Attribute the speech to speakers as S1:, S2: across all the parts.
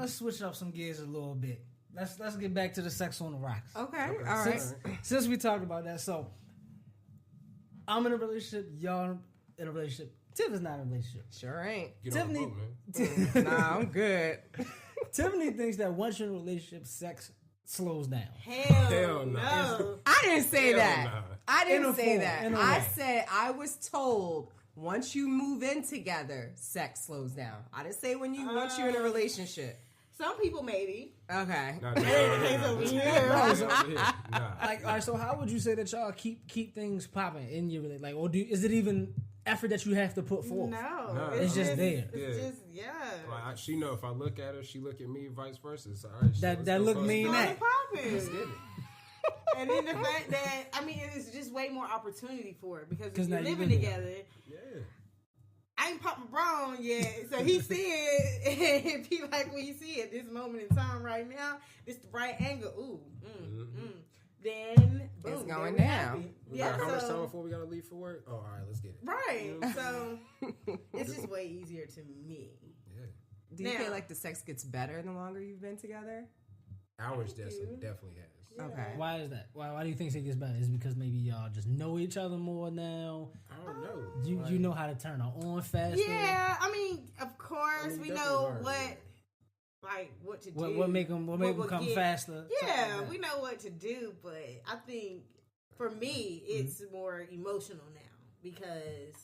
S1: let's switch up some gears a little bit. Let's get back to the sex on the rocks.
S2: Okay. All right.
S1: Since we talked about that, so I'm in a relationship. Y'all in a relationship. Tiff is not in a relationship.
S2: Sure ain't.
S1: Tiffany,
S2: nah, I'm good.
S1: Tiffany thinks that once you're in a relationship, sex slows down.
S3: Hell no.
S2: I didn't say that.
S3: Nah.
S2: I didn't say that. I
S1: way.
S2: said I was told once you move in together, sex slows down. I didn't say once you're in a relationship.
S4: Some people maybe.
S2: Okay.
S3: Nah.
S1: Like, all right. So, how would you say that y'all keep things popping in your relationship? Like, or is it even effort that you have to put forth?
S4: No,
S1: it's just there.
S4: It's just
S3: Like, she know if I look at her, she look at me, vice versa. So, all right,
S1: that look mean that.
S3: Let's get it.
S4: And then the fact that it's just way more opportunity for it because if
S1: now
S4: you're
S1: you
S4: living
S1: live
S4: together.
S3: Yeah.
S4: I ain't popped my bra on yet, so he see it, and he like when he see it this moment in time right now, this the right angle. Ooh, then boom,
S2: it's going
S4: then
S2: down.
S4: Yeah,
S3: How much time before we gotta leave for work? Oh, all right, let's get it.
S4: Right, so it's just way easier to me.
S3: Yeah.
S2: Do you feel like the sex gets better the longer you've been together?
S3: Ours definitely has.
S4: Yeah.
S2: Okay.
S1: Why is that? Why do you think it gets better? Is it because maybe y'all just know each other more now?
S3: I don't know.
S1: You know how to turn her on faster.
S4: Yeah, of course we know what to do.
S1: What make them come faster?
S4: Yeah, like we know what to do, but I think for me it's more emotional now because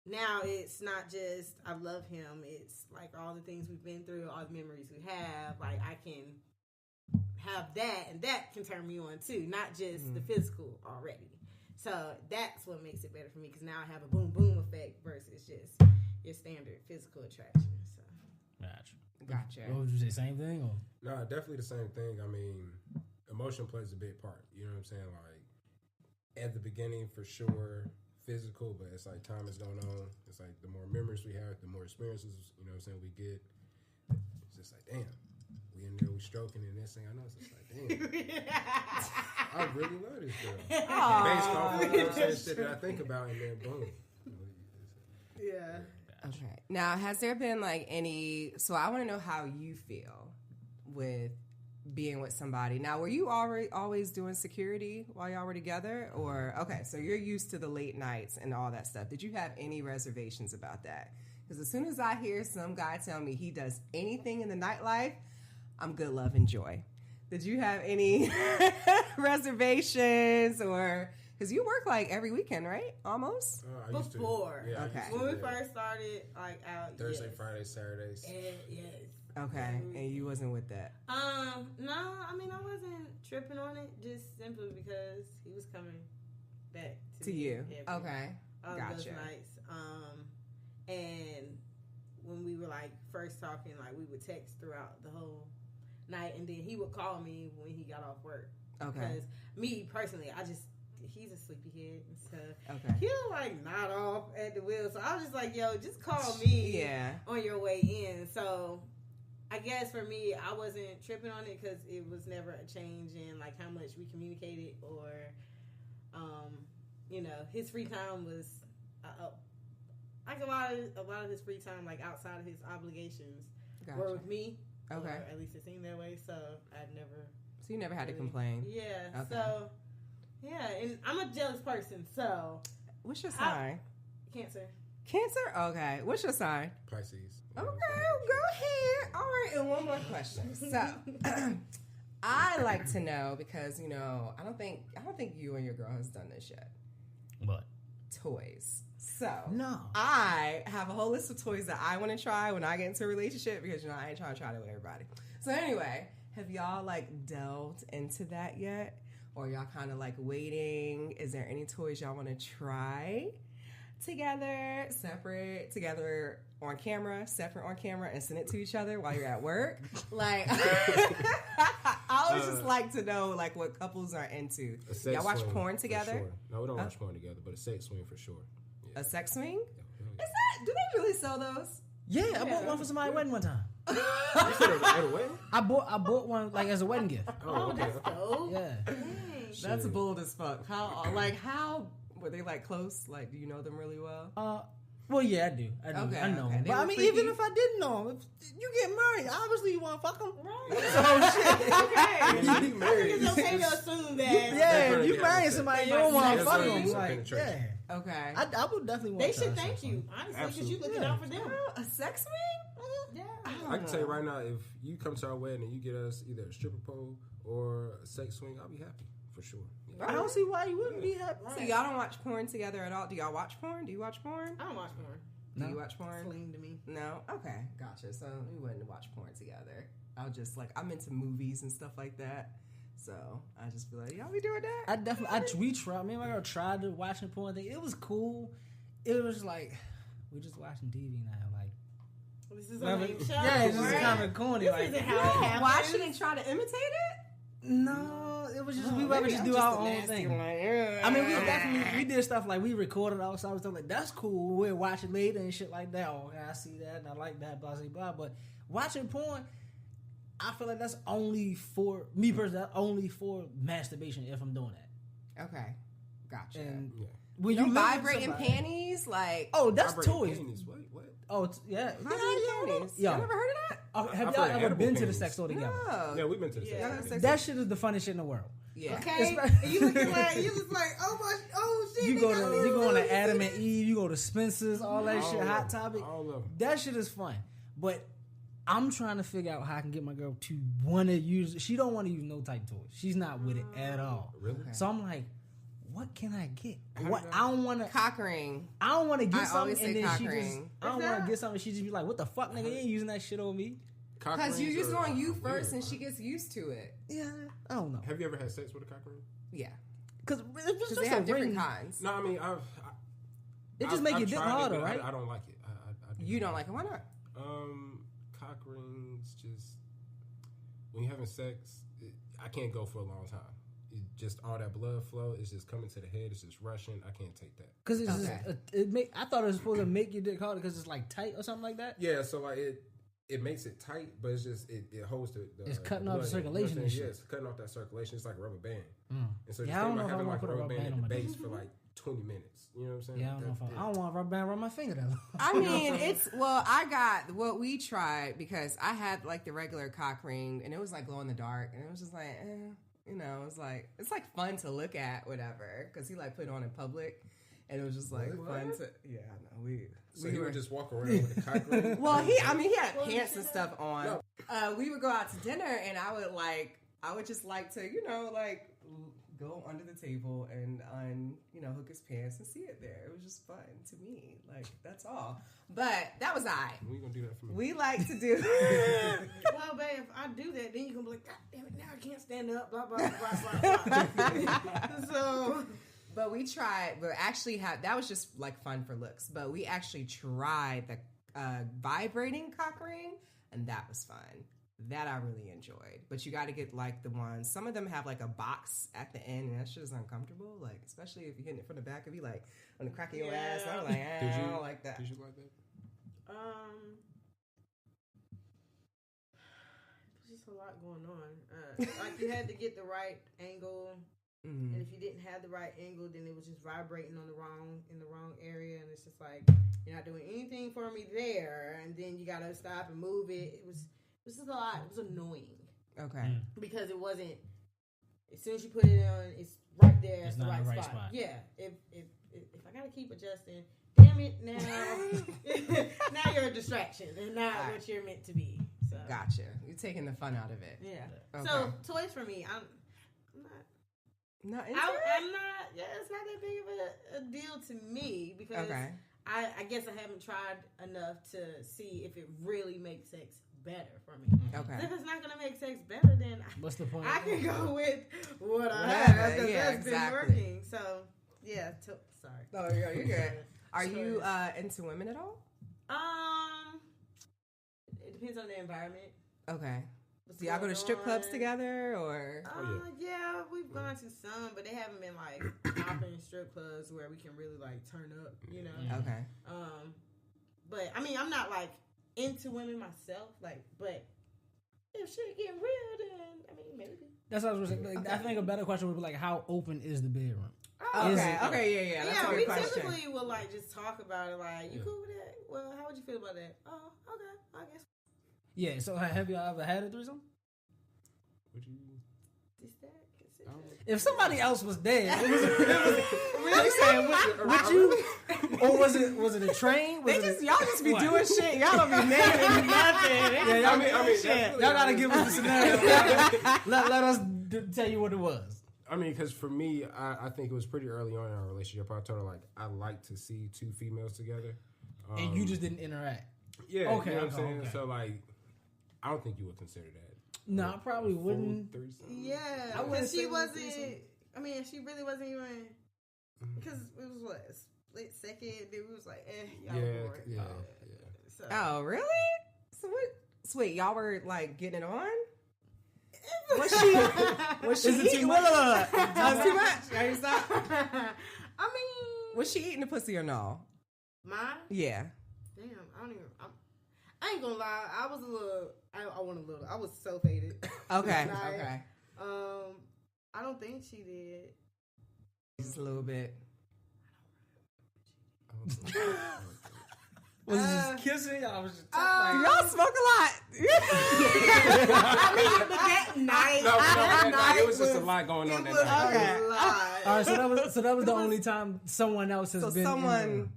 S4: now it's not just I love him. It's like all the things we've been through, all the memories we have. Like I can have that, and that can turn me on too, not just the physical already. So that's what makes it better for me because now I have a boom boom effect versus just your standard physical attraction. So
S2: Gotcha.
S1: What would you say? Same thing or?
S3: No, definitely the same thing. I mean, emotion plays a big part. You know what I'm saying? Like at the beginning, for sure, physical, but it's like time is going on. It's like the more memories we have, the more experiences. You know what I'm saying? We get. It's just like damn. We in there, we stroking, and this thing I know, it's just like, damn. I really love this girl. Based off of shit that I think about, and then boom.
S4: yeah.
S2: Okay. Now, has there been like any? So I want to know how you feel with being with somebody. Now, were you always doing security while y'all were together, or okay? So you're used to the late nights and all that stuff. Did you have any reservations about that? Because as soon as I hear some guy tell me he does anything in the nightlife, I'm good, love, and joy. Did you have any reservations or... Because you work like every weekend, right? Almost?
S4: Before.
S3: Yeah,
S2: okay.
S4: When we first started, like out
S3: Thursday, Friday, Saturdays.
S4: Yes.
S2: Okay. And you wasn't with that?
S4: No, I mean, I wasn't tripping on it just simply because he was coming back to
S2: you.
S4: Okay.
S2: Gotcha.
S4: Those nights. And when we were like first talking, like we would text throughout the whole night, and then he would call me when he got off work.
S2: Okay.
S4: Because me personally, he's a sleepyhead and stuff.
S2: Okay.
S4: He'll like nod off at the wheel, so I was just like, "Yo, just call me on your way in." So I guess for me, I wasn't tripping on it because it was never a change in like how much we communicated or, his free time was. Like a lot of his free time, like outside of his obligations, were with me.
S2: Okay.
S4: Or at least it seemed that way. So I'd never.
S2: So you never had to complain.
S4: Yeah.
S2: Okay.
S4: So yeah, and I'm a jealous person. So
S2: what's your sign?
S4: Cancer.
S2: Cancer. Okay. What's your sign?
S3: Pisces.
S2: Okay, go ahead. All right, and one more question. So I like to know because I don't think you and your girl has done this yet.
S1: What?
S2: Toys. So
S1: no,
S2: I have a whole list of toys that I want to try when I get into a relationship because I ain't trying to try that with everybody. So anyway, have y'all like delved into that yet, or y'all kind of like waiting? Is there any toys y'all want to try together, separate, together on camera, separate on camera, and send it to each other while you're at work? Like, I always just like to know like what couples are into. Y'all watch porn together?
S3: Sure. No, we don't watch porn together, but a sex swing for sure.
S2: A sex swing? Is that? Do they really sell those?
S1: Yeah, I bought one for somebody's wedding one time.
S3: You said at a wedding?
S1: I bought one like as a wedding gift.
S3: Oh, okay.
S4: dope.
S1: Yeah.
S2: That's bold as fuck. How were they like close? Like, do you know them really well?
S1: Well, yeah, I do.
S2: Okay,
S1: I know.
S2: okay.
S1: But I mean,
S2: freaky?
S1: even if I didn't know him, if you get married, want to fuck him?
S4: Right.
S1: So shit.
S4: Okay.
S3: Yeah, you married.
S4: It's okay to assume that.
S1: Yeah, if you marrying somebody, you don't want to fuck
S3: That's
S1: them.
S3: right.
S1: Like, yeah.
S2: Okay.
S1: I would definitely want
S4: They
S1: to
S4: should
S1: try
S4: thank
S1: something.
S4: you, honestly, because you
S3: Absolutely.
S4: looking out for them.
S2: A sex swing?
S4: Yeah.
S3: I can tell you right now, if you come to our wedding and you get us either a stripper pole or a sex swing, I'll be happy for sure. Yeah.
S1: I don't see why you wouldn't be happy.
S2: So y'all don't watch porn together at all? Do y'all watch porn? Do you watch porn?
S4: I don't watch porn.
S2: Do
S1: No.
S2: you watch porn?
S4: Sling to me.
S2: No? Okay, gotcha. So we wouldn't watch porn together. I'll just I'm into movies and stuff like that. So I just be like, y'all be doing that?
S1: I definitely, we tried. Me and my girl tried to watching porn thing. It was cool. It was like we're just watching TV now. Like,
S4: This is a lame show.
S1: yeah, it's just
S4: right?
S1: kind of corny.
S4: This
S1: Like,
S4: isn't how it happens.
S2: Watch it and try to imitate it?
S1: no, it was just we rather just do our own thing. I mean, we definitely did stuff like we recorded outside and stuff like that's cool. We'll watch it later and shit like that. Oh, I see that and I like that, blah blah blah. But watching porn, I feel like that's only for me personally. That's only for masturbation if I'm doing that.
S2: Okay, gotcha.
S1: And
S3: Yeah.
S1: when
S2: You
S1: you live with
S2: vibrating
S1: somebody-
S2: panties? Like,
S1: Oh, that's
S3: Vibrating
S1: toys.
S3: panties. What?
S1: Oh, yeah.
S2: vibrating panties?
S1: Yo.
S2: Y'all never heard of that?
S1: Have
S3: I've
S1: y'all
S3: heard
S1: ever
S3: edible
S1: been to the
S3: panties.
S1: sex store together?
S2: No.
S3: Yeah, we've been to the
S4: Yeah.
S3: sex
S2: Y'all
S3: store.
S2: have sex
S1: That shit is the funniest shit in the world.
S2: Yeah.
S4: Okay, and you looking like you just like, oh my, oh shit.
S1: You go to
S4: to
S1: Adam and Eve, you go to Spencer's, all that shit,
S3: All
S1: Hot
S3: of them.
S1: Topic.
S3: All of them.
S1: That shit is fun. But I'm trying to figure out how I can get my girl to want to use. She don't want to use no type toys. She's not with it at all.
S3: Really?
S1: So I'm like, what can I get?
S3: How
S1: What
S3: did
S1: I don't want to.
S2: Cock ring.
S1: I don't want to get
S2: I
S1: something
S2: always say
S1: and then
S2: cock
S1: she just.
S2: ring.
S1: I don't
S4: What's
S1: want to
S4: that?
S1: get something. She just be like, "What the fuck, nigga? You ain't using that shit on me."
S3: Cock
S2: Because you
S3: rings
S2: just
S3: are
S2: on you
S3: weird,
S2: first and
S3: man.
S2: she gets used to it.
S1: Yeah, I don't know.
S3: Have you ever had sex with a cock ring?
S2: Yeah.
S1: Because if it's
S2: Because
S1: just
S2: they
S1: a
S2: have different
S1: ring,
S2: kinds.
S3: No, I mean,
S1: it just make your dick
S3: tried it,
S1: harder,
S3: but
S1: right?
S3: I don't like it. I do
S2: You don't like it. Why not?
S3: cock rings. Just when you're having sex, I can't go for a long time. Just all that blood flow is just coming to the head. It's just rushing. I can't take that.
S1: Because it's
S2: Okay.
S1: just I thought it was supposed to make your dick harder because it's like tight or something like that.
S3: Yeah, so like it makes it tight, but it's just it holds the
S1: It's cutting
S3: the
S1: off the
S3: blood in.
S1: circulation and shit.
S3: Yeah, it's cutting off that circulation. It's like a rubber band.
S1: Mm.
S3: And so
S1: Yeah,
S3: just
S1: I don't
S3: think
S1: know
S3: about
S1: if I
S3: having
S1: wanna
S3: like a
S1: put a
S3: rubber
S1: rubber
S3: band
S1: band
S3: in
S1: on
S3: the
S1: my dick.
S3: base for like 20 minutes. You know what I'm saying?
S1: Yeah, I don't know if I don't want to rub band around my finger that long.
S2: I mean, I got what we tried because I had like the regular cock ring and it was like glow in the dark and it was just like, you know, it's like fun to look at, whatever. Because he like put it on in public and it was just like fun to, yeah, I know.
S3: So he would just walk around with a cock ring?
S2: Well, he had pants and stuff on. We would go out to dinner, and I would just like to, you know, like go under the table and hook his pants and see it there. It was just fun to me, like that's all. But that was
S3: We gonna do that for me.
S2: We like to do.
S4: Well, babe, if I do that, then you're gonna be like, God damn it, now I can't stand up, blah blah blah blah blah. So,
S2: But we tried. But actually, that was just like fun for looks. But we actually tried the vibrating cock ring, and that was fun. That I really enjoyed. But you got to get like the ones. Some of them have like a box at the end, and that shit is uncomfortable. Like especially if you're hitting it from the back, it'd be like on the crack of your ass. And I'm like, I don't like that.
S3: Did you like that?
S4: there's just a lot going on. Like you had to get the right angle.
S2: Mm-hmm.
S4: And if you didn't have the right angle, then it was just vibrating in the wrong area, and it's just like you're not doing anything for me there, and then you gotta stop and move it. It was just a lot. It was annoying.
S2: Okay.
S4: Because it wasn't. As soon as you put it on, it's right there.
S1: It's
S4: the
S1: not
S4: right,
S1: the right
S4: spot.
S1: spot.
S4: Yeah. If I gotta keep adjusting, damn it now. Now you're a distraction and not what you're meant to be. So
S2: Gotcha. You're taking the fun out of it.
S4: yeah.
S2: Okay.
S4: So toys for me, I'm not.
S2: Not into
S4: I'm not. Yeah, it's not that big of a deal to me because I guess I haven't tried enough to see if it really makes sex better for me.
S2: Okay.
S4: If it's not gonna make sex better, then
S1: What's the point?
S4: I can go with what I
S2: Whatever,
S4: have because
S2: yeah,
S4: that's
S2: exactly.
S4: been working. So yeah, sorry.
S2: Oh, yeah, you're good. Are you into women at all?
S4: It depends on the environment.
S2: Okay.
S4: What's
S2: Do y'all go to
S4: going
S2: strip clubs
S4: on.
S2: together or?
S4: Yeah, we've gone to some, but they haven't been like popping strip clubs where we can really like turn up, you know.
S2: Okay.
S4: But I mean, I'm not like into women myself, like, but if shit getting real, then I mean, maybe.
S1: That's what I was saying. Like, I think a better question would be like, how open is the bedroom?
S2: Okay. Okay. Yeah. That's a
S4: we
S2: good question.
S4: typically will like just talk about it. Like, you cool with that? Well, how would you feel about that? Oh, okay, I guess.
S1: Yeah. So have y'all ever had a threesome?
S3: Would you?
S4: Is that considered?
S1: If somebody else was there, it was really saying would you, or was it a train? Was
S2: Y'all just be doing shit. Y'all don't be naming nothing.
S1: Yeah, y'all, y'all gotta give us the scenario. let us tell you what it was.
S3: I mean, because for me, I think it was pretty early on in our relationship. I told her like I like to see two females together,
S1: and you just didn't interact.
S3: Yeah,
S1: okay,
S3: you know what I'm saying.
S1: Okay.
S3: So like, I don't think you would consider that.
S1: No, I probably wouldn't.
S4: Yeah, because she wasn't. I mean, she really wasn't even. Because it was what split second. It was like, y'all bored.
S3: Yeah.
S4: So.
S2: Oh, really? So what? Sweet, y'all were like getting it on. Was she eating? Too much? Too much. Are you stop?
S4: I mean,
S2: was she eating the pussy or no?
S4: Mine?
S2: Yeah.
S4: Damn, I ain't gonna lie. I was a little. I want a little. I was so faded.
S2: Okay.
S4: Like,
S2: okay.
S4: I don't think she did.
S2: Just a little bit.
S1: Was it just kissing? I was just
S2: y'all smoke a lot.
S4: I mean, but that night,
S3: it was just a lot going on that night.
S2: Okay.
S1: All right, so that was the only time someone else has been.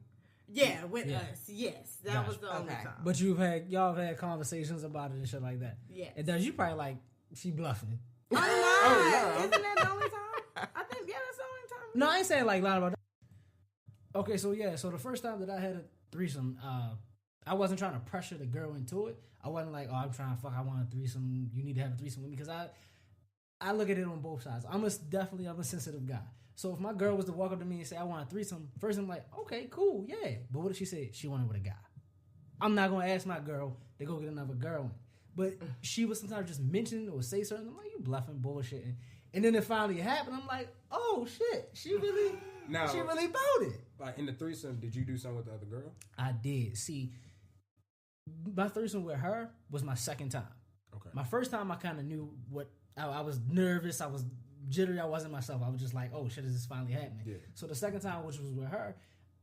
S4: With us, yes, that was the only time.
S1: But y'all have had conversations about it and shit like that.
S4: Yeah.
S1: And does you probably like she bluffing?
S4: I'm not.
S3: Oh,
S4: Isn't that the only time? I think that's the only time.
S1: No, I ain't saying like lying about that. Okay, so the first time that I had a threesome, I wasn't trying to pressure the girl into it. I wasn't like, oh, I'm trying to fuck, I want a threesome. You need to have a threesome with me, because I look at it on both sides. I'm a sensitive guy. So if my girl was to walk up to me and say, I want a threesome, first I'm like, okay, cool, yeah. But what if she said she wanted with a guy? I'm not going to ask my girl to go get another girl in. But she would sometimes just mention or say something. I'm like, you bluffing, bullshitting. And then it finally happened. I'm like, oh, shit. She really bought it.
S3: Like in the threesome, did you do something with the other girl?
S1: I did. See, my threesome with her was my second time.
S3: Okay.
S1: My first time, I kind of knew what I was nervous. I was jittery. I wasn't myself. I was just like, oh, shit, is this finally happening? Yeah. So the second time, which was with her,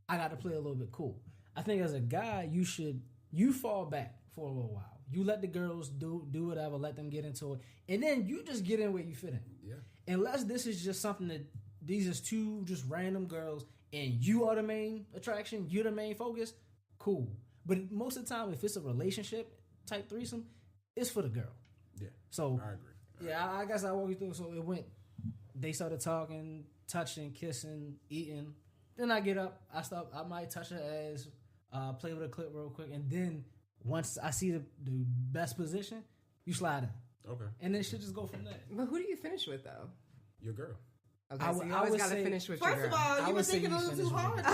S1: I got to play a little bit cool. I think as a guy, you fall back for a little while. You let the girls do whatever, let them get into it, and then you just get in where you fit in.
S3: Yeah.
S1: Unless this is just something that these is two just random girls, and you are the main attraction, you're the main focus, cool. But most of the time, if it's a relationship type threesome, it's for the girl.
S3: Yeah.
S1: So
S3: I agree.
S1: Yeah, I guess I walked you through. So it went. They started talking, touching, kissing, eating. Then I get up. I might touch her ass, play with a clip real quick, and then once I see the best position, you slide in.
S3: Okay.
S1: And then shit just go from there.
S2: But who do you finish with though?
S3: Your girl.
S2: Okay, so you always got to finish with your girl.
S4: First of all, you were thinking a little too hard.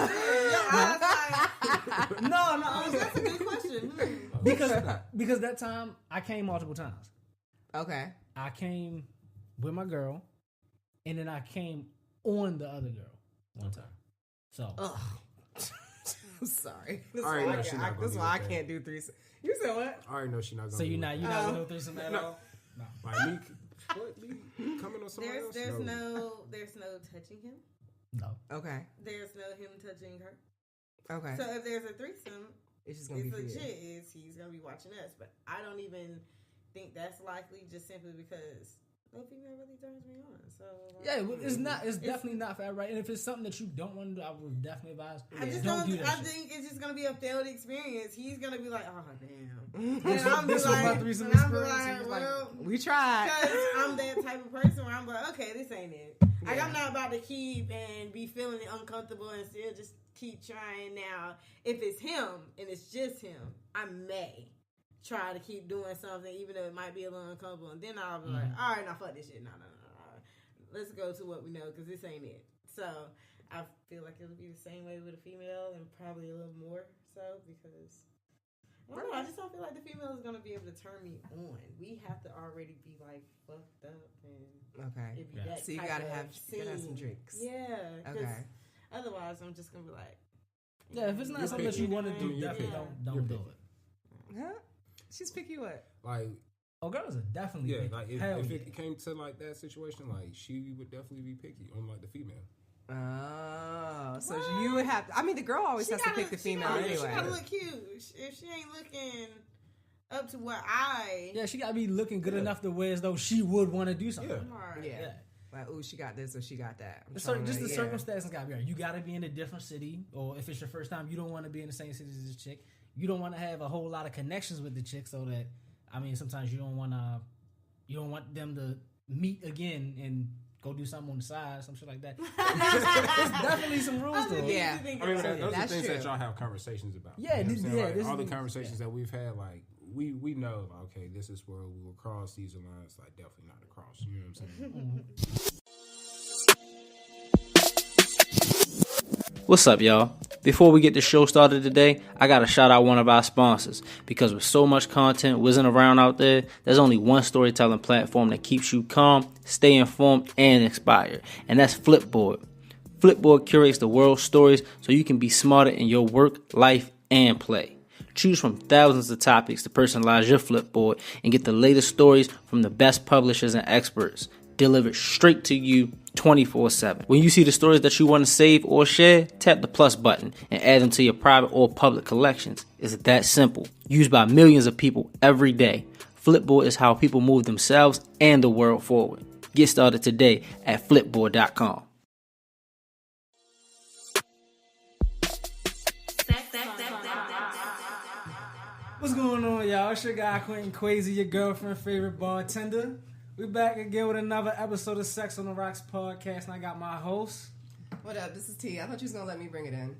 S1: No,
S4: that's a good question.
S1: Because that time I came multiple times.
S2: Okay.
S1: I came with my girl, and then I came on the other girl one time. So.
S2: I'm sorry.
S3: That's
S2: why I can't do threesome. You said what?
S3: I already know she's not going to
S1: So you're not going to do threesome at all?
S3: No. Like me coming on somebody else?
S4: There's no touching him.
S1: No.
S2: Okay.
S4: There's no him touching her.
S2: Okay.
S4: So if there's a threesome,
S2: it's just gonna be
S4: legit. He's gonna be watching us, but I don't even think that's likely, just simply because no female really turns me on. So
S1: it's not. It's definitely not fair, right? And if it's something that you don't want to do, I would definitely advise.
S4: Don't do that. I think it's just gonna be a failed experience. He's gonna be like, "Oh damn," and I'm like, "Well,
S2: we tried."
S4: Because I'm that type of person where I'm like, "Okay, this ain't it." Yeah. Like I'm not about to keep and be feeling uncomfortable and still just keep trying. Now, if it's him and it's just him, I may try to keep doing something, even though it might be a little uncomfortable, and then I'll be like, all right, now fuck this shit. No. Let's go to what we know, because this ain't it. So I feel like it'll be the same way with a female, and probably a little more so, because I just don't feel like the female is going to be able to turn me on. We have to already be like fucked up, and
S2: so you gotta have some drinks.
S4: Yeah. Okay. Otherwise, I'm just gonna be like,
S1: if it's not something that you want to do, definitely don't do it.
S2: Huh? She's picky what?
S3: Like,
S1: girls are definitely picky.
S3: Like if it came to like that situation, like she would definitely be picky on like the female.
S2: Oh, so you would have. I mean, the girl always has to pick the female anyway.
S4: She gotta look cute. If she ain't looking up to where I.
S1: Yeah, she gotta be looking good enough to where as though she would want to do something.
S2: Yeah. Like, ooh, she got this or she got that.
S1: Just the circumstances gotta be right. You gotta be in a different city, or if it's your first time, you don't want to be in the same city as this chick. You don't want to have a whole lot of connections with the chick, so that sometimes you don't want them to meet again and go do something on the side, some shit like that. There's definitely some rules to it.
S2: Yeah,
S3: those are things that y'all have conversations about.
S1: Yeah,
S3: all the conversations that we've had, like we know, okay, this is where we will cross these lines. Like definitely not across. You know what I'm saying?
S5: What's up, y'all? Before we get the show started today, I gotta shout out one of our sponsors, because with so much content whizzing around out there, there's only one storytelling platform that keeps you calm, stay informed, and inspired, and that's Flipboard. Flipboard curates the world's stories so you can be smarter in your work, life, and play. Choose from thousands of topics to personalize your Flipboard and get the latest stories from the best publishers and experts, delivered straight to you 24/7. When you see the stories that you want to save or share, tap the plus button and add them to your private or public collections. It's that simple. Used by millions of people every day, Flipboard is how people move themselves and the world forward. Get started today at flipboard.com.
S1: What's going on, y'all? It's your guy Quentin Quasi, your girlfriend favorite bartender. We back again with another episode of Sex on the Rocks podcast, and I got my host.
S2: What up? This is T. I thought you was gonna let me bring it in.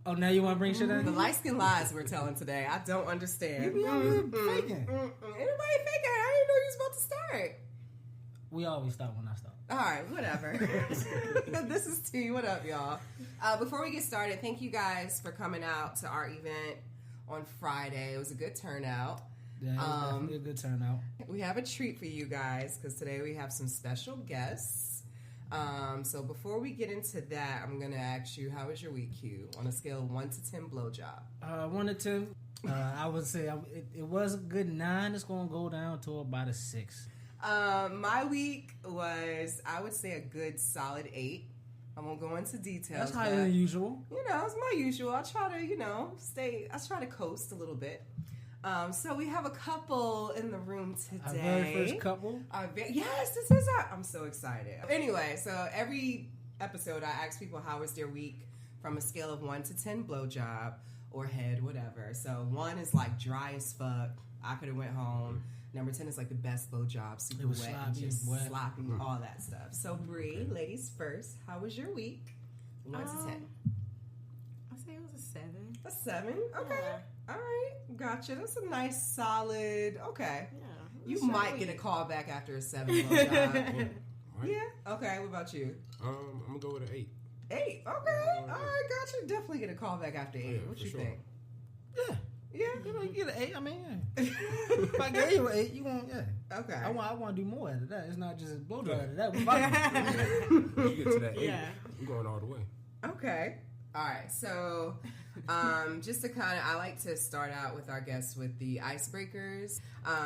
S1: Oh, now you want to bring shit in?
S2: The light skin lies we're telling today. I don't understand.
S1: You be out here faking.
S2: Anybody faking? I didn't know you was about to start.
S1: We always start when I start.
S2: All right, whatever. This is T. What up, y'all? Before we get started, thank you guys for coming out to our event on Friday. It was a good turnout.
S1: Yeah, it was definitely a good turnout.
S2: We have a treat for you guys because today we have some special guests. So before we get into that, I'm going to ask you, how was your week, Q? On a scale of 1 to 10 blowjob.
S1: 1 to 10, I would say it was a good 9. It's going to go down to about a 6.
S2: My week was, I would say, a good solid 8. I won't go into details.
S1: That's higher than usual.
S2: You know, it's my usual. I try to, I try to coast a little bit. So we have a couple in the room today.
S1: Our very first couple?
S2: Yes, this is I'm so excited. Anyway, so every episode I ask people how was their week from a scale of 1 to 10 blowjob or head, whatever. So 1 is like dry as fuck. I could have went home. Number 10 is like the best blowjob, super wet,
S1: sloppy,
S2: and just
S1: wet.
S2: sloppy, all that stuff. So Bree, ladies first, how was your week? 1 to 10.
S4: I'd say it was a 7.
S2: A 7? Okay.
S4: Yeah.
S2: All right. Gotcha. That's a nice, solid, okay.
S4: Yeah.
S2: You might get a call back after a 7 blowjob. Yeah. Okay. What about you?
S3: I'm gonna go with an 8.
S2: 8. Okay. All right. Gotcha. Definitely get a call back after 8.
S3: Yeah,
S2: what you
S3: sure.
S2: think?
S1: Yeah.
S2: Yeah.
S1: You get an 8, I mean, yeah. If I gave you an 8, you want, yeah.
S2: Okay.
S1: I want to do more out of that. It's not just a blowjob out of that. We fucking.
S3: When you get to that 8,
S4: Yeah.
S3: we're going all the way.
S2: Okay. All right. So, just to I like to start out with our guests with the icebreakers.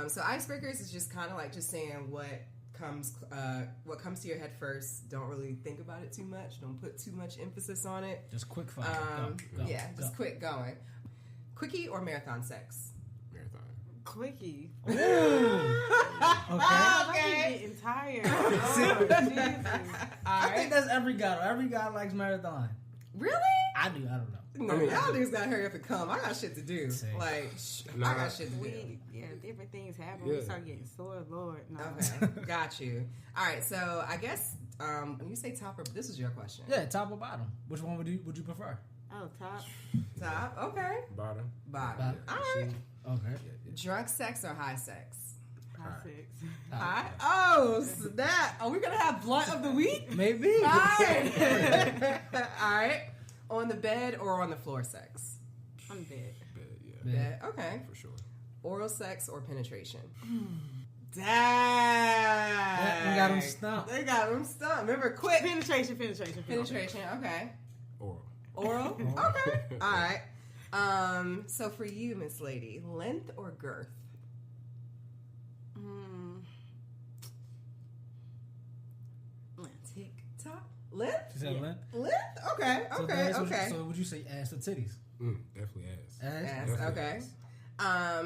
S2: So icebreakers is just kind of like just saying what comes to your head first. Don't really think about it too much. Don't put too much emphasis on it.
S1: Just quick fire. Go,
S2: just quick going. Quickie or marathon sex?
S3: Marathon.
S4: Quickie.
S1: Okay.
S4: I'm getting tired.
S1: I think that's every guy. Every guy likes marathon.
S2: Really?
S1: I do. I don't know.
S2: No, y'all niggas gotta hurry up and come. I got shit to do.
S1: Same.
S2: I got shit to do.
S4: Different things happen.
S3: Yeah.
S4: We start getting sore, Lord. No.
S2: Okay, got you. All right, so I guess when you say top or this is your question.
S1: Yeah, top or bottom? Which one would you prefer?
S4: Oh, top.
S2: Top. Okay.
S3: Bottom.
S2: Bottom. All right.
S1: Okay.
S2: Drunk sex or high sex?
S4: High sex.
S2: High. Oh, snap! Are we gonna have blunt of the week?
S1: Maybe.
S2: All right. All right. On the bed or on the floor sex?
S4: On the bed.
S3: Yeah.
S2: Bed. Okay.
S3: For sure.
S2: Oral sex or penetration? Dang.
S1: They got them stumped.
S2: They got them stumped. Remember, quick.
S4: Penetration.
S2: Okay.
S3: Oral.
S2: Okay. All right. So for you, Miss Lady, length or girth?
S4: Length.
S2: Tick tock. Length?
S1: She said length?
S2: Length? Okay.
S1: So
S2: Okay.
S1: so would you say ass or titties?
S3: Definitely ass.
S2: Ass.
S3: Definitely
S2: Okay.
S3: ass.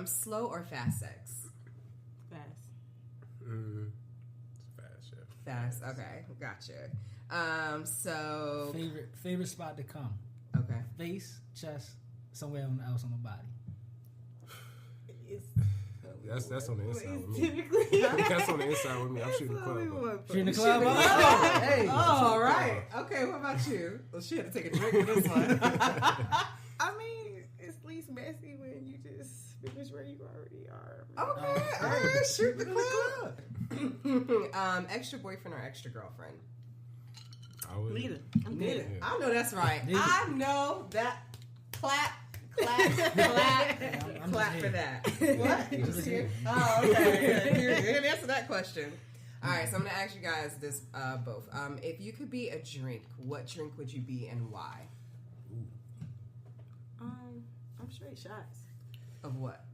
S2: Slow or fast sex?
S4: Fast.
S3: It's fast, yeah.
S2: Fast. Okay, gotcha. So
S1: favorite spot to come.
S2: Okay.
S1: Face, chest, somewhere else on the body.
S3: That's on the inside with me.
S4: Typically,
S3: That's on the inside with me. I'm shooting the club.
S1: Shooting the club.
S2: Hey. All right. Okay. What about you? Well, she had to take a drink for this one.
S4: I mean, it's least messy when you just finish where you already are.
S2: Okay. All right. Shoot the club. Extra boyfriend or extra girlfriend?
S4: Neither. I'm
S2: Neither.
S4: good.
S2: I know that's right.
S1: Neither.
S2: I know that. Clap for that. What? Just here? Oh, okay. You didn't answer that question. All right, so I'm going to ask you guys this both. If you could be a drink, what drink would you be and why?
S4: I'm straight shots.
S2: Of what?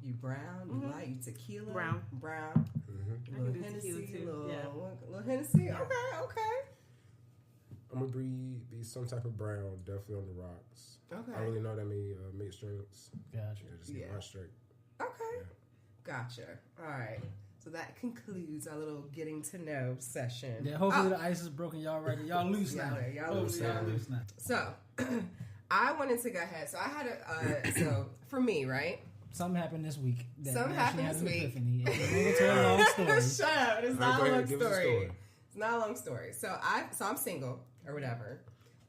S2: You brown? You light? You tequila?
S4: Brown.
S2: Mm-hmm.
S4: I can do tequila too.
S2: Little Hennessy? Yeah. Okay.
S3: I'm going to be some type of brown, definitely on the rocks.
S2: Okay.
S3: I don't really know that many mixed drinks.
S1: Gotcha.
S3: Just get mine straight.
S2: Okay.
S3: Yeah.
S2: Gotcha. All right. So that concludes our little getting to know session.
S1: Yeah, hopefully the ice is broken. Y'all ready? Y'all loose now.
S2: Y'all loose now. So, I wanted to go ahead. So I had so for me, right?
S1: Something happened this week.
S2: Something happened this week.
S1: We'll tell a long story.
S2: Shut up. It's not a long
S3: story.
S2: It's not a long story. So I'm single or whatever.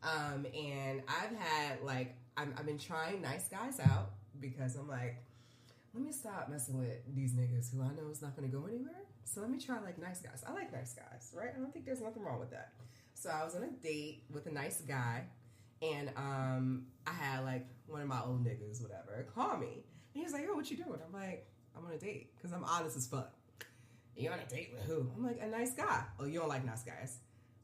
S2: And I've had I've been trying nice guys out because I'm like, let me stop messing with these niggas who I know is not going to go anywhere. So let me try nice guys. I like nice guys, right? I don't think there's nothing wrong with that. So I was on a date with a nice guy, and I had one of my old niggas, whatever, call me. And he was like, yo, what you doing? I'm like, I'm on a date because I'm honest as fuck. You on a date with who? I'm like, a nice guy. Oh, you don't like nice guys?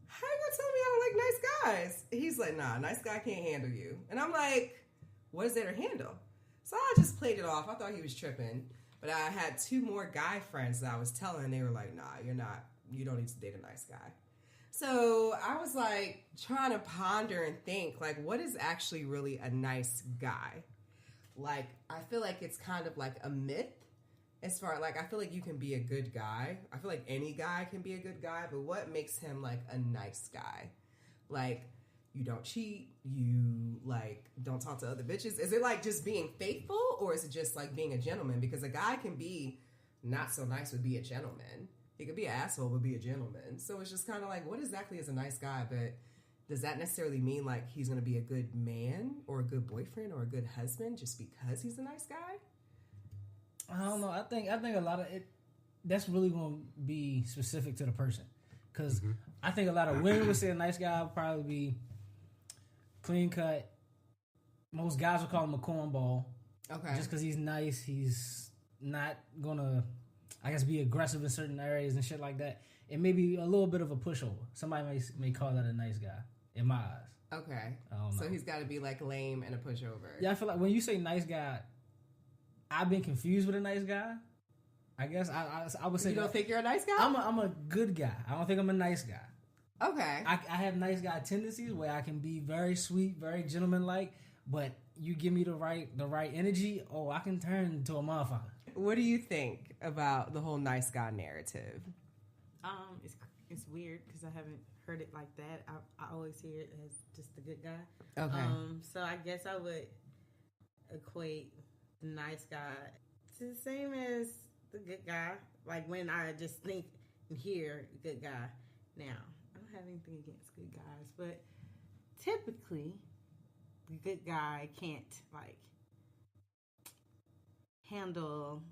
S2: How you gonna tell me I don't like nice guys? He's like, nah, nice guy can't handle you. And I'm like, what is there to handle? So I just played it off. I thought he was tripping. But I had two more guy friends that I was telling, and they were like, nah, you don't need to date a nice guy. So I was trying to ponder and think, what is actually really a nice guy? I feel like it's kind of a myth. As far I feel like you can be a good guy. I feel like any guy can be a good guy, but what makes him a nice guy? You don't cheat, you don't talk to other bitches. Is it just being faithful, or is it just being a gentleman? Because a guy can be not so nice but be a gentleman. He could be an asshole but be a gentleman. So it's just kind of what exactly is a nice guy? But does that necessarily mean he's going to be a good man or a good boyfriend or a good husband just because he's a nice guy?
S1: I don't know. I think a lot of it. That's really going to be specific to the person, because I think a lot of women would say a nice guy would probably be clean cut. Most guys would call him a cornball. Okay. Just because he's nice, he's not gonna, I guess, be aggressive in certain areas and shit like that. It may be a little bit of a pushover. Somebody may call that a nice guy in my eyes.
S2: Okay. So he's got to be lame and a pushover.
S1: Yeah, I feel like when you say nice guy, I've been confused with a nice guy. I guess I would say
S2: you don't think you're a nice guy.
S1: I'm a good guy. I don't think I'm a nice guy.
S2: Okay.
S1: I have nice guy tendencies where I can be very sweet, very gentleman-like, but you give me the right energy, I can turn into a motherfucker.
S2: What do you think about the whole nice guy narrative?
S4: It's weird because I haven't heard it like that. I always hear it as just a good guy.
S2: Okay.
S4: So I guess I would equate the nice guy to the same as the good guy. When I just think and hear good guy. Now, I don't have anything against good guys, but typically the good guy can't handle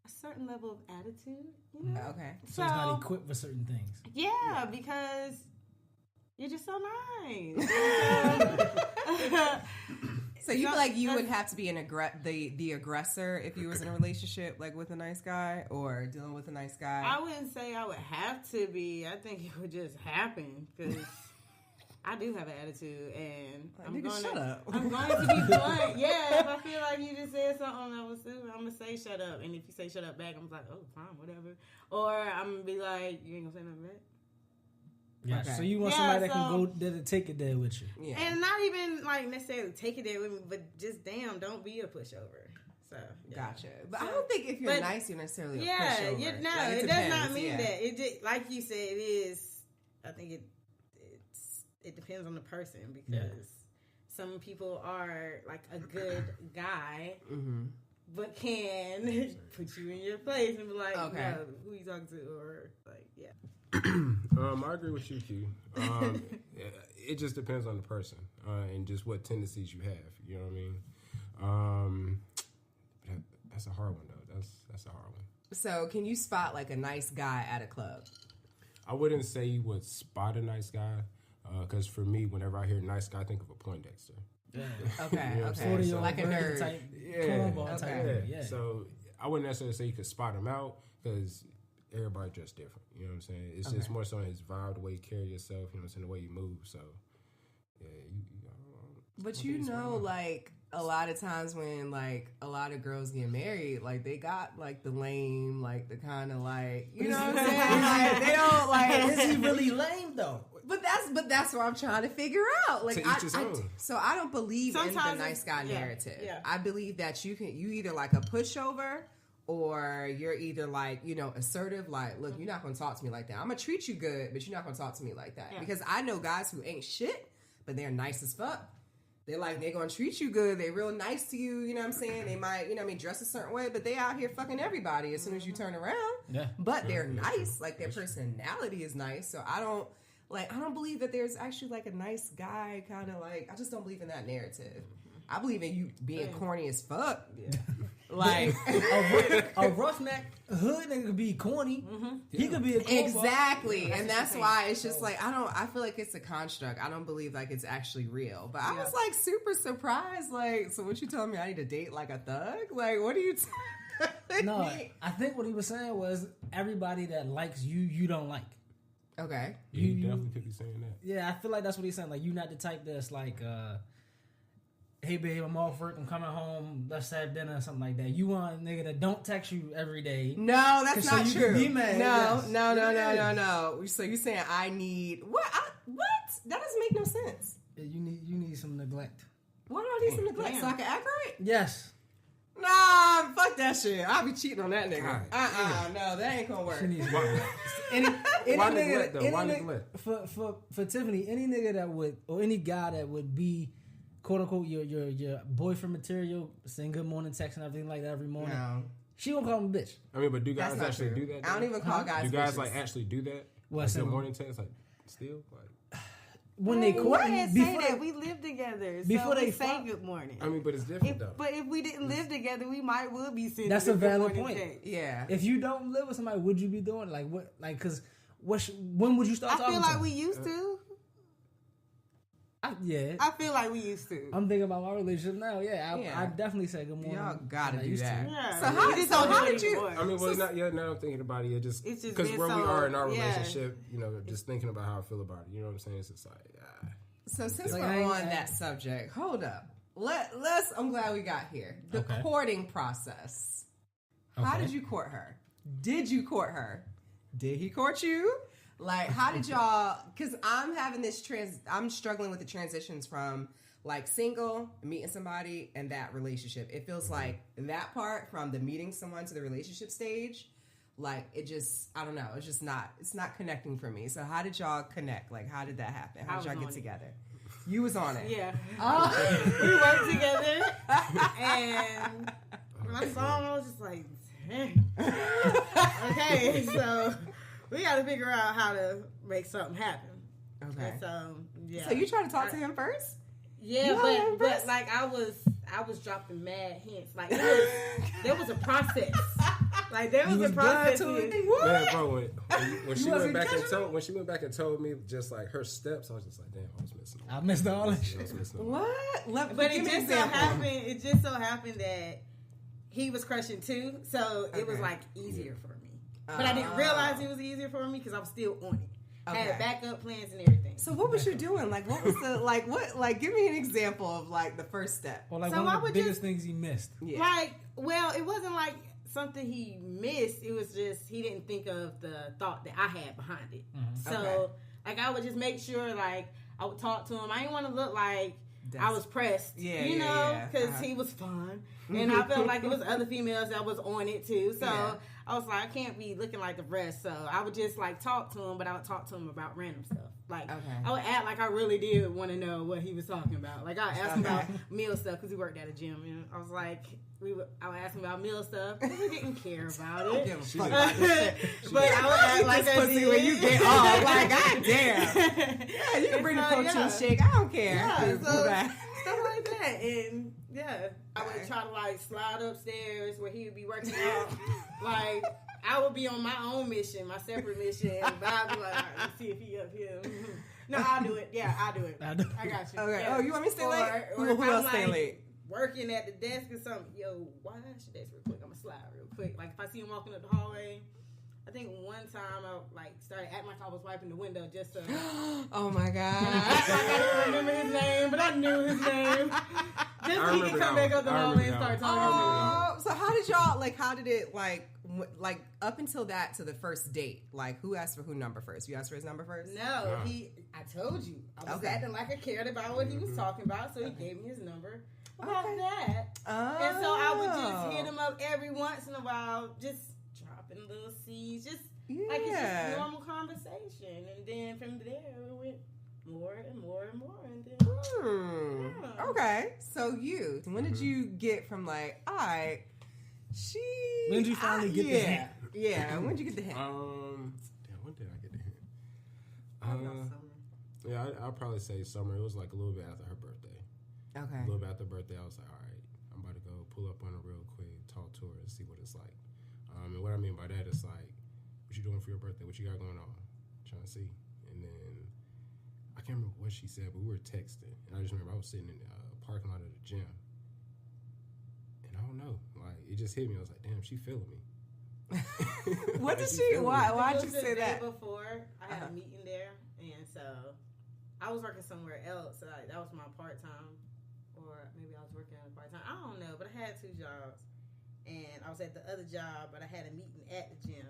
S4: a certain level of attitude, you know?
S2: Okay.
S1: So he's not equipped for certain things.
S4: Yeah, because you're just so nice.
S2: So you feel like you would have to be the aggressor if you was in a relationship with a nice guy or dealing with a nice guy?
S4: I wouldn't say I would have to be. I think it would just happen because I do have an attitude, and I'm going to be blunt. Yeah, if I feel like you just said something that was stupid, I'm gonna say shut up. And if you say shut up back, I'm like, oh, fine, whatever. Or I'm gonna be like, you ain't gonna say nothing back.
S1: Yeah, okay. So you want somebody that can go there to take it there with you.
S4: Yeah. And not even necessarily take it there with me, but just don't be a pushover. So So
S2: gotcha. But I don't think if you're nice, you're necessarily a pushover.
S4: It does not mean that. It just, like you said, it is. I think it depends on the person because some people are like a good guy, but can put you in your place and be like, no, who you talking to, or like,
S3: I agree with you, Q. It just depends on the person and just what tendencies you have. You know what I mean? That's a hard one though. That's a hard one.
S2: So, can you spot like a nice guy at a club?
S3: I wouldn't say you would spot a nice guy because for me, whenever I hear nice guy, I think of a Poindexter.
S1: Yeah.
S2: Okay.
S3: You know
S2: Okay.
S3: So,
S2: like a nerd.
S1: Type,
S2: Cornball
S1: type.
S3: Yeah. So I wouldn't necessarily say you could spot him out because everybody just different. You know what I'm saying? It's just more so his vibe, the way you carry yourself. You know what I'm saying? The way you move. So yeah.
S2: But you know, like a lot of times when like a lot of girls get married, like they got like the lame, like the kind of like, you know what I'm saying? Like, they don't like.
S1: Is he really lame though?
S2: But that's what I'm trying to figure out. Like so I don't believe in the nice guy narrative. Yeah. I believe that you either like a pushover or you're either like, you know, assertive, like, look, you're not gonna talk to me like that. I'm gonna treat you good, but you're not gonna talk to me like that. Yeah. Because I know guys who ain't shit, but they're nice as fuck. They're gonna treat you good. They're real nice to you. You know what I'm saying? They might, you know what I mean, dress a certain way, but they out here fucking everybody as soon as you turn around. Yeah. But they're nice. Like their personality is nice. So I don't believe that there's actually like a nice guy kind of like, I just don't believe in that narrative. I believe in you being corny as fuck. Yeah. Like
S1: a roughneck hood nigga could be corny. Mm-hmm. He could be a cornball.
S2: Exactly, and that's why it's just like I feel like it's a construct. I don't believe like it's actually real. But I was like super surprised. Like, so what you telling me? I need to date like a thug? Like, what are you?
S1: No, I think what he was saying was everybody that likes you, you don't like.
S2: Okay,
S3: you definitely could be saying that.
S1: Yeah, I feel like that's what he's saying. Like, you're not the type that's like. Hey babe, I'm off work, I'm coming home, let's have dinner or something like that. You want a nigga that don't text you every day.
S2: No, that's not true.
S1: Be mad.
S2: No. So you're saying I need what? That doesn't make no sense.
S1: Yeah, you need some neglect.
S2: Why do I need some neglect? So I can act right?
S1: Yes.
S2: Nah, fuck that shit. I'll be cheating on that nigga. No, that ain't gonna work. She needs
S3: Why neglect?
S1: For Tiffany, any nigga that would, or any guy that would be, quote unquote, your boyfriend material, saying good morning, text and everything like that every morning. No. She won't call him a bitch.
S3: I mean, but do guys actually do that?
S2: I don't even call guys.
S3: Do guys
S2: bitches.
S3: like actually do that? Like good morning text, like still like.
S1: When they court,
S4: say that we live together.
S1: Before they
S4: say good morning.
S3: I mean, but it's different though.
S4: But if we didn't live together, we would be sending.
S1: That's a valid point.
S4: Text.
S2: Yeah.
S1: If you don't live with somebody, would you be doing like what? Like, because when would you start?
S4: I feel like we used to. I feel like we used to.
S1: I'm thinking about my relationship now. I definitely say good morning.
S2: Y'all gotta do that.
S4: Yeah.
S2: So how did you?
S3: I mean, well, not yet. Now I'm thinking about it. It's just because where we are in our relationship, you know, just thinking about how I feel about it. You know what I'm saying? It's just like,
S2: So since we're on that subject, hold up. Let's. I'm glad we got here. The courting process. How did you court her? Did you court her? Did he court you? Like, how did y'all? Because I'm having this I'm struggling with the transitions from like single, meeting somebody, and that relationship. It feels like that part from the meeting someone to the relationship stage, like it just, I don't know. It's just not. It's not connecting for me. So how did y'all connect? Like, how did that happen? How did y'all get together? You was on it.
S4: Yeah. We worked together, and when I saw him, I was just like, okay, so. We got to figure out how to make something happen.
S2: Okay.
S4: And
S2: so you try to talk to him first?
S4: Yeah, but like I was dropping mad hints. Like there was a process. Like there was a process.
S3: Man, bro, when she went back and told me just like her steps, I was just like, damn, I was missing.
S1: I missed all that shit.
S2: What?
S4: But it just so happened that he was crushing too, so it was like easier for me. But I didn't realize it was easier for me because I was still on it. Okay. Had backup plans and everything.
S2: So what was you doing? Like, what was the give me an example of like the first step.
S1: Or like one of the biggest things he missed.
S4: Yeah. Like, well, it wasn't like something he missed. It was just he didn't think of the thought that I had behind it. Mm-hmm. So like I would just make sure like I would talk to him. I didn't want to look like I was pressed, you know, because he was fun. And I felt like it was other females that was on it too. So I was like, I can't be looking like the rest. So I would just like talk to him, but I would talk to him about random stuff. Like I would act like I really did want to know what he was talking about. Like I asked him about meal stuff because he worked at a gym, and I was like, I would ask him about meal stuff. He didn't care about it. But I would act like I did.
S2: When you get off, like God damn. Yeah, you can bring the protein shake. I don't care.
S4: Yeah, so stuff like that, and I would try to like slide upstairs where he would be working out. Like I would be on my own mission, my separate mission, but I'd be like, all right, let's see if he up here. No, I'll do it. Yeah, I'll do it. I got you.
S2: Okay.
S4: Yeah.
S2: Oh, you want me to stay late? Or who else stay late?
S4: Working at the desk or something. Yo, wash your desk real quick. I'm gonna slide real quick. Like if I see him walking up the hallway. I think one time I like started acting like I was wiping the window just to.
S2: Oh my God!
S4: I didn't remember his name, but I knew his name. Just so he could come back up the hallway and start talking to me.
S2: So how did y'all like? How did it like up until that to the first date? Like who asked for who number first? You asked for his number first?
S4: No, I told you I was acting like I cared about what he was talking about, so he gave me his number. About that, and so I would just hit him up every once in a while, just dropping little seeds, just like it's just normal conversation, and then from there it went more and more and more, and then
S2: okay. So when did you get from like, all right,
S1: when did you finally get the hint?
S2: Yeah, when did you get the hint?
S3: When did I get the hint? Yeah, I'll probably say summer. It was like a little bit after her birthday.
S2: Okay.
S3: A little bit after her birthday, I was like, all right, I'm about to go pull up on her real quick, talk to her, and see what it's like. And what I mean by that is like, what you doing for your birthday? What you got going on? Trying to see. And then I can't remember what she said, but we were texting. And I just remember I was sitting in the parking lot of the gym. And I don't know. Like, it just hit me. I was like, damn, she feeling me.
S2: What did she? Why'd you say that?
S4: Before I had a meeting there, and so I was working somewhere else. So like, that was my part-time. Or maybe I was working on a part-time. I don't know, but I had 2 jobs. And I was at the other job, but I had a meeting at the gym.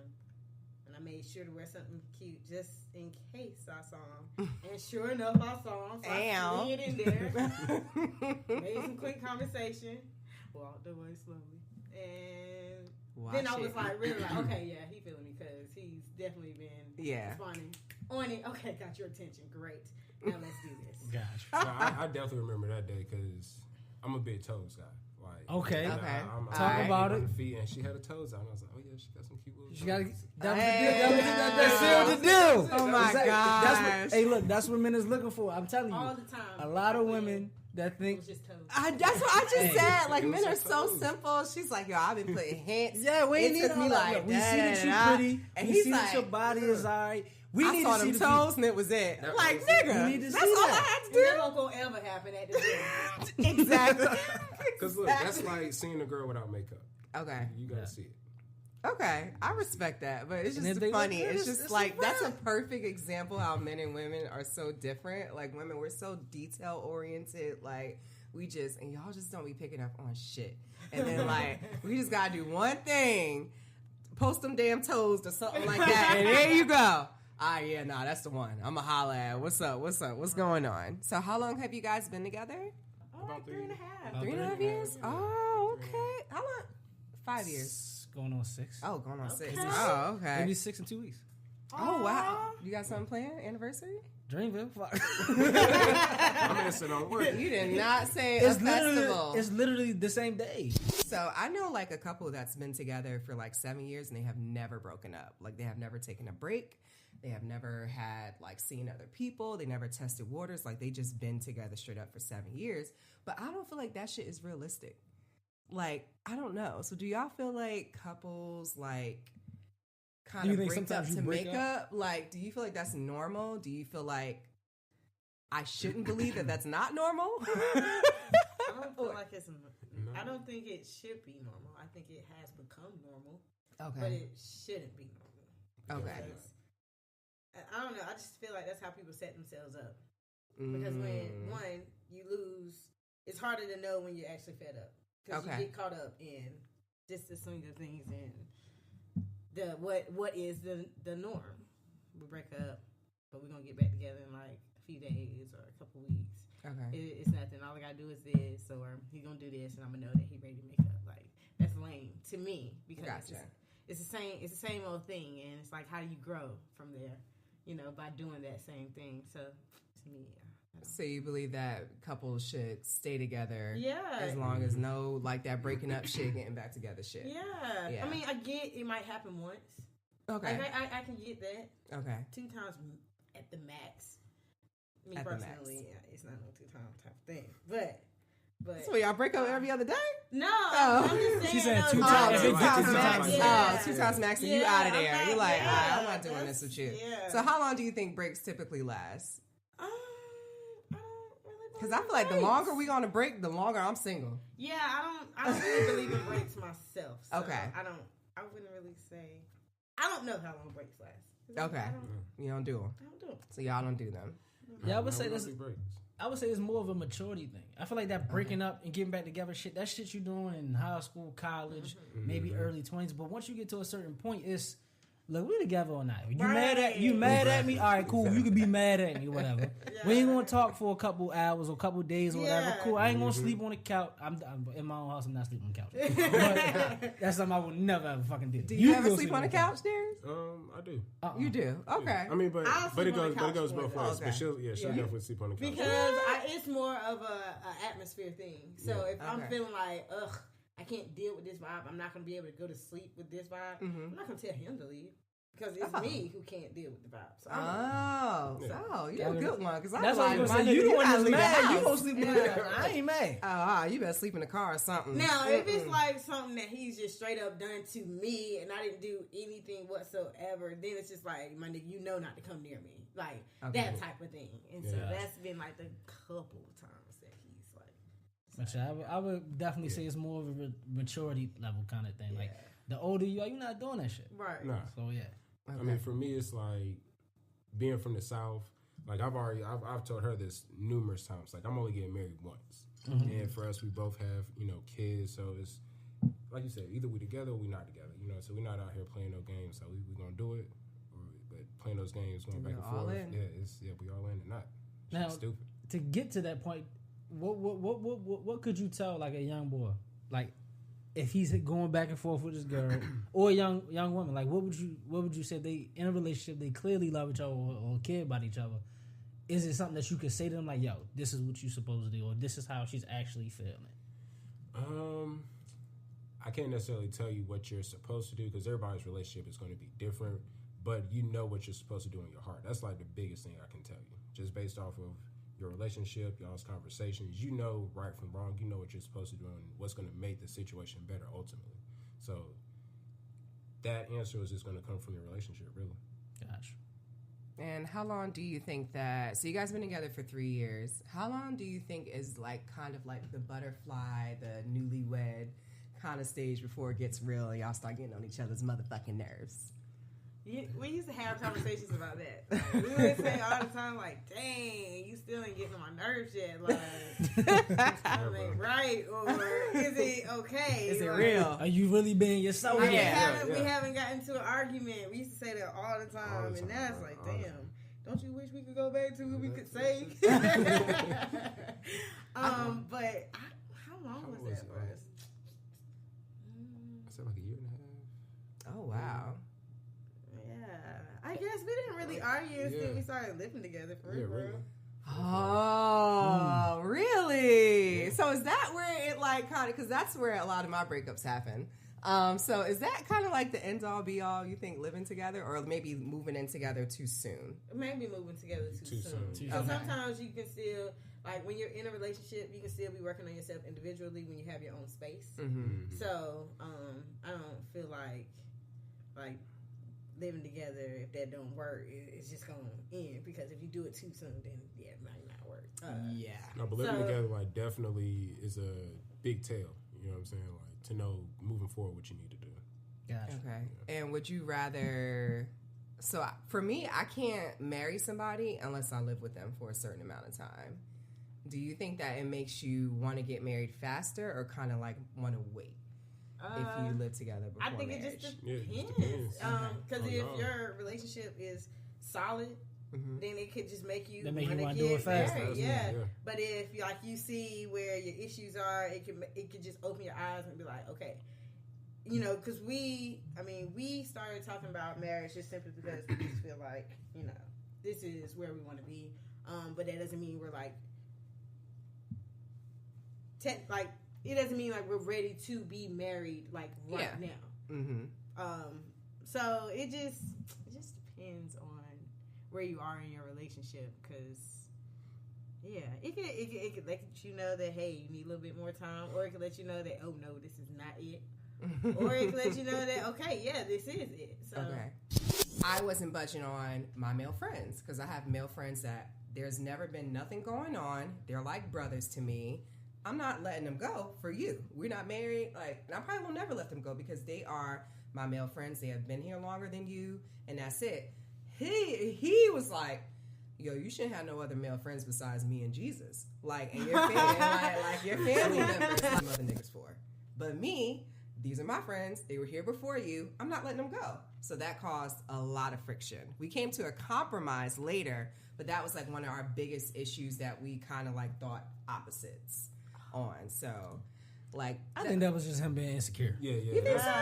S4: And I made sure to wear something cute just in case I saw him. And sure enough, I saw him. So I slid in there. Made some quick conversation. Walked away slowly. And then I was like, really like, okay, yeah, he feeling me because he's definitely been responding on it. Okay, got your attention. Great. Now let's do this.
S1: Gotcha.
S3: So I definitely remember that day because I'm a big toes guy. Like,
S1: okay.
S3: I'm
S1: talk about it.
S3: Feet, and she had her toes out. And I was like, oh yeah, she got some cute little.
S1: She got that was the deal.
S2: Oh my God!
S1: Hey, look, that's what men is looking for. I'm telling you,
S4: all the time.
S1: A lot of women that think.
S4: It was just toes.
S2: That's what I just said. Like men are so simple. She's like, yo, I've been putting hints.
S1: Yeah, we need
S2: me like
S1: we see that you're pretty.
S2: And
S1: we see that your body is alright.
S2: I saw them toes and it was it. I'm like, nigga, that's all I had to do.
S4: That won't go ever happen at the gym.
S2: Exactly.
S3: Because look, that's like seeing a girl without makeup.
S2: Okay.
S3: You gotta see it.
S2: Okay, I respect that, but it's just funny. It's just like that's a perfect example how men and women are so different. Like women, we're so detail oriented. Like we just and y'all just don't be picking up on shit. And then like we just gotta do one thing, post them damn toes or something like that, and there you go. That's the one. I'ma holla at. What's up? What's going on? So how long have you guys been together?
S4: About 3.5.
S2: 3.5 years? Oh, okay. How long? 5 years.
S1: Going on 6.
S2: Oh, going on 6. Oh, okay.
S1: Maybe 6 in 2 weeks.
S2: Oh, wow. You got something planned? Anniversary?
S1: Dreamville.
S3: I'm missing on work.
S2: You did not say a festival.
S1: It's literally the same day.
S2: So I know like a couple that's been together for like 7 years and they have never broken up. Like they have never taken a break. They have never had like seen other people. They never tested waters. Like they just been together straight up for 7 years. But I don't feel like that shit is realistic. Like, I don't know. So do y'all feel like couples like kind of break up to make up? Like, do you feel like that's normal? Do you feel like I shouldn't believe that that's not normal?
S4: I don't feel like it's. I don't think it should be normal. I think it has become normal. Okay. But it shouldn't be normal.
S2: Okay.
S4: I don't know. I just feel like that's how people set themselves up. Because when, one, you lose, it's harder to know when you're actually fed up. Because you get caught up in just the swing of things and the what is the norm. We break up, but we're going to get back together in like a few days or a couple weeks. Okay. It's nothing. All I got to do is this, or he's going to do this, and I'm going to know that he's ready to make up. lame to me because it's the same old thing, and it's like, how do you grow from there? You know, by doing that same thing. So to me,
S2: so you believe that couples should stay together,
S4: as
S2: long as no like that breaking up shit, getting back together shit.
S4: Yeah. I mean, I get it might happen once.
S2: Okay,
S4: like, I can get that.
S2: Okay,
S4: 2 times at the max. Me
S2: at
S4: personally, it's not no 2 times type of thing, but.
S2: So y'all break up every other day?
S4: No, I'm just saying.
S1: She said 2
S2: times.
S1: times.
S2: 2 times max.
S4: Yeah.
S2: 2 times max, and you out of there. You're like, I'm not doing this with you.
S4: Yeah.
S2: So how long do you think breaks typically last?
S4: I don't really.
S2: Because I feel like the longer we on a break, the longer I'm single.
S4: Yeah, I don't really believe in breaks myself. So
S2: okay.
S4: I wouldn't really say. I don't know how long breaks last.
S2: Okay. You don't do them.
S4: I don't do them.
S2: So y'all don't do them.
S1: Yeah, I would say this. I would say it's more of a maturity thing. I feel like that breaking up and getting back together shit, that shit you doing in high school, college, maybe early 20s. But once you get to a certain point, it's, look, we together or not. You mad at me? All right, cool. You can be mad at me or whatever. We ain't gonna talk for a couple hours or a couple days or whatever. Cool. I ain't gonna sleep on the couch. I'm in my own house. I'm not sleeping on the couch. But that's something I would never ever fucking do.
S2: Do you ever sleep on the couch, Darius?
S3: I do.
S2: You do? Okay.
S3: Yeah. I mean, but it goes both ways. But she'll definitely sleep on the couch.
S4: Because it's more of a atmosphere thing. So if I'm feeling like, I can't deal with this vibe, I'm not gonna be able to go to sleep with this vibe. I'm not gonna tell him to leave. Because it's me who can't deal with the vibe. So
S2: you're a good one. Because
S1: that's what I was gonna say. You the one that's mad. You gonna sleep in the car. I ain't mad.
S2: You better sleep in the car or something.
S4: Now, if it's like something that he's just straight up done to me and I didn't do anything whatsoever, then it's just like, my nigga, you know not to come near me. Like, that type of thing. And so that's been like the couple of times that he's like.
S1: I would definitely say it's more of a maturity level kind of thing. Yeah. Like, the older you are, you're not doing that shit.
S4: Right.
S3: Nah.
S1: So, yeah.
S3: Okay. I mean, for me, it's like being from the South. Like I've told her this numerous times. Like I'm only getting married once, and for us, we both have kids. So it's like you said, either we together or we not together. So we're not out here playing no games. So we gonna do it, but playing those games, going back and forth. We all in or not.
S1: Now,
S3: stupid.
S1: To get to that point, what could you tell like a young boy, like? If he's going back and forth with this girl or a young woman, like what would you say they in a relationship they clearly love each other or care about each other? Is it something that you could say to them like, yo, this is what you're supposed to do, or this is how she's actually feeling?
S3: I can't necessarily tell you what you're supposed to do because everybody's relationship is going to be different, but you know what you're supposed to do in your heart. That's like the biggest thing I can tell you, just based off of your relationship, y'all's conversations, you know right from wrong, you know what you're supposed to do and what's going to make the situation better ultimately. So that answer is just going to come from your relationship, really.
S1: Gosh.
S2: And how long do you think that, so you guys been together for 3 years, how long do you think is like kind of like the butterfly, the newlywed kind of stage before it gets real and y'all start getting on each other's motherfucking nerves?
S4: We used to have conversations about that. Like, we would say all the time, like, dang, you still ain't getting on my nerves yet. Like, ain't right, or is it okay?
S2: Is it
S4: like,
S2: real?
S1: Are you really being yourself?
S4: We haven't gotten into an argument. We used to say that all the time, and now it's like, damn, don't you wish we could go back to what we could say? But how long was that for us?
S3: I said like a year and a half.
S2: Oh, wow.
S4: I guess we didn't really argue until we started living together for real.
S3: Really.
S2: Oh, really? Yeah. So is that where it like kind of, because that's where a lot of my breakups happen. So is that kind of like the end all be all, you think, living together, or maybe moving in together too soon?
S4: Maybe moving together too soon. Because sometimes you can still, like when you're in a relationship, you can still be working on yourself individually when you have your own space. Mm-hmm. So I don't feel like living together, if that don't work, it's just gonna end, because if you do it too soon, then it might not work.
S3: No, but living together like definitely is a big tell. You know what I'm saying? Like to know moving forward what you need to do.
S1: Gotcha.
S2: Okay. Yeah. And would you rather? So for me, I can't marry somebody unless I live with them for a certain amount of time. Do you think that it makes you want to get married faster, or kind of like want to wait? If you live together before
S4: I think
S2: marriage.
S4: It just depends. Because if your relationship is solid, then it could just make you want to do it faster. Yeah. But if like you see where your issues are, it could just open your eyes and be like, okay, you know, because we started talking about marriage just simply because we just feel like, you know, this is where we want to be. But that doesn't mean we're like, it doesn't mean like we're ready to be married like right now. Mm-hmm. So it just depends on where you are in your relationship, because it could let you know that, hey, you need a little bit more time, or it could let you know that, oh no, this is not it. Or it can let you know that, okay, yeah, this is it. So. Okay.
S2: I wasn't budging on my male friends, because I have male friends that there's never been nothing going on. They're like brothers to me. I'm not letting them go for you. We're not married. And I probably will never let them go, because they are my male friends. They have been here longer than you, and that's it. He was like, yo, you shouldn't have no other male friends besides me and Jesus. And your family, like your family members, I'm other niggas for. But me, these are my friends. They were here before you. I'm not letting them go. So that caused a lot of friction. We came to a compromise later, but that was one of our biggest issues that we kind of thought opposites on. So, I
S1: think that was just him being insecure.
S3: Yeah.
S2: You think so?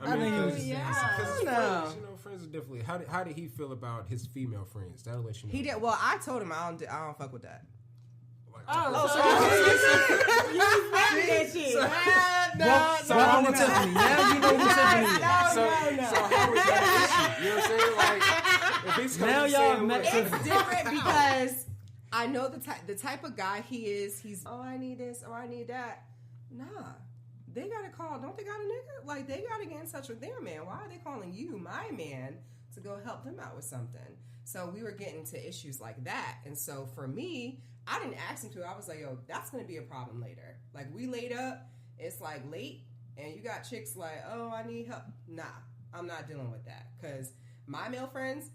S3: I mean,
S1: he was just insecure.
S3: Friends, friends are differently. How did he feel about his female friends? That'll let you know.
S2: He did. Well, I told him I don't fuck with that.
S4: So you respect that shit.
S1: Welcome to Tiffany. Now you know who Tiffany is.
S3: So how was that issue? You know what I'm saying? If he's
S1: now y'all met Tiffany.
S2: It's different because I know the type of guy he is. He's, I need this, I need that. Nah. They gotta call. Don't they got a nigga? They gotta get in touch with their man. Why are they calling you, my man, to go help them out with something? So we were getting to issues like that. And so for me, I didn't ask him to. I was like, yo, that's going to be a problem later. We laid up. It's late. And you got chicks oh, I need help. Nah, I'm not dealing with that. Because my male friends